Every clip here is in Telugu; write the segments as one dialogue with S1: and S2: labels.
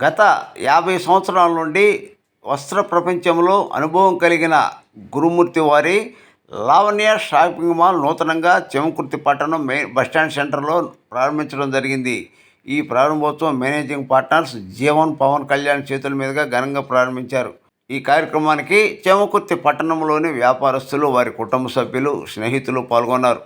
S1: గత 50 సంవత్సరాల నుండి వస్త్ర ప్రపంచంలో అనుభవం కలిగిన గురుమూర్తి వారి లావణ్య షాపింగ్ మాల్ నూతనంగా చెమకుర్తి పట్టణం మెయిన్ బస్టాండ్ సెంటర్లో ప్రారంభించడం జరిగింది. ఈ ప్రారంభోత్సవం మేనేజింగ్ పార్ట్నర్స్ జీవన్ పవన్ కళ్యాణ్ చేతుల మీదుగా ఘనంగా ప్రారంభించారు. ఈ కార్యక్రమానికి చెమకుర్తి పట్టణంలోని వ్యాపారస్తులు, వారి కుటుంబ సభ్యులు, స్నేహితులు పాల్గొన్నారు.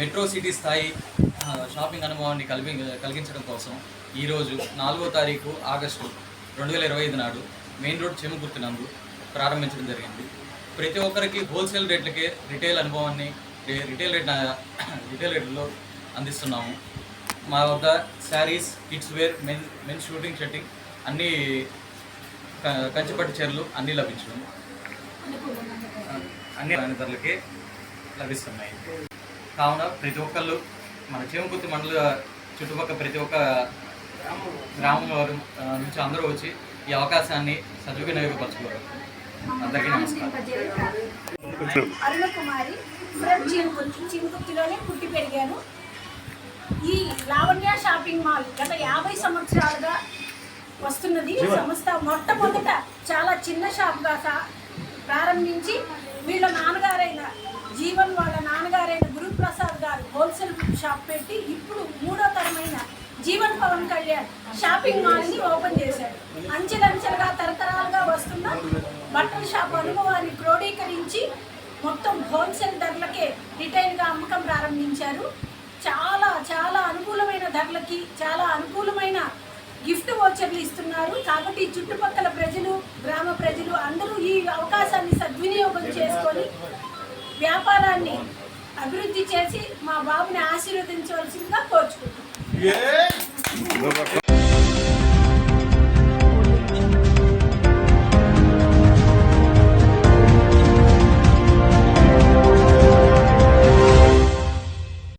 S2: మెట్రో సిటీ స్థాయి షాపింగ్ అనుభవాన్ని కలిగించడం కోసం ఈరోజు 4వ తారీఖు ఆగస్టు 2025 నాడు మెయిన్ రోడ్ చెముకుర్తి నందు ప్రారంభించడం జరిగింది. ప్రతి ఒక్కరికి హోల్సేల్ రేట్లకే రిటైల్ అనుభవాన్ని రిటైల్ రేట్లో అందిస్తున్నాము. మా వద్ద saris, kids wear, men suiting shirting అన్నీ కంచిపట్టు చీరలు అన్నీ లభించడం అన్ని ధరలకే లభిస్తున్నాయి. కావున ప్రతి ఒక్కళ్ళు మన చేమకుర్తి మండల చుట్టుపక్కల ప్రతి ఒక్క గ్రామం వారు నుంచి అందరూ వచ్చి ఈ అవకాశాన్ని సద్వినియోగపరచుకోవాలి. అందరికీ నమస్కారం.
S3: అరుణ కుమారి, చినుకుర్తిలోనే పుట్టి పెరిగాను. ఈ లావణ్య షాపింగ్ మాల్ గత 50 సంవత్సరాలుగా వస్తున్నది. సంస్థ మొట్టమొదట చాలా చిన్న షాప్గా ప్రారంభించి వీళ్ళ నాన్నగారైన జీవన్ వాళ్ళ నాన్నగారైన గురుప్రసాద్ గారు హోల్సేల్ షాప్ పెట్టి ఇప్పుడు 3వ తరమైన జీవన్ పవన్ కళ్యాణ్ షాపింగ్ మాల్ని ఓపెన్ చేశారు. అంచెలంచెలుగా తరతరాలుగా వస్తున్న బట్టల షాప్ అనుభవాన్ని క్రోడీకరించి మొత్తం హోల్సేల్ ధరలకే రిటైల్గా అమ్మకం ప్రారంభించారు. చాలా చాలా అనుకూలమైన ధరలకి చాలా అనుకూలమైన గిఫ్ట్ వోచర్లు ఇస్తున్నారు. కాబట్టి చుట్టుపక్కల ప్రజలు, గ్రామ ప్రజలు అందరూ ఈ అవకాశాన్ని సద్వినియోగం చేసుకొని వ్యాపారాన్ని అభివృద్ధి చేసి మా బాబుని ఆశీర్వదించవలసిందిగా కోరుచుకుంటున్నాం.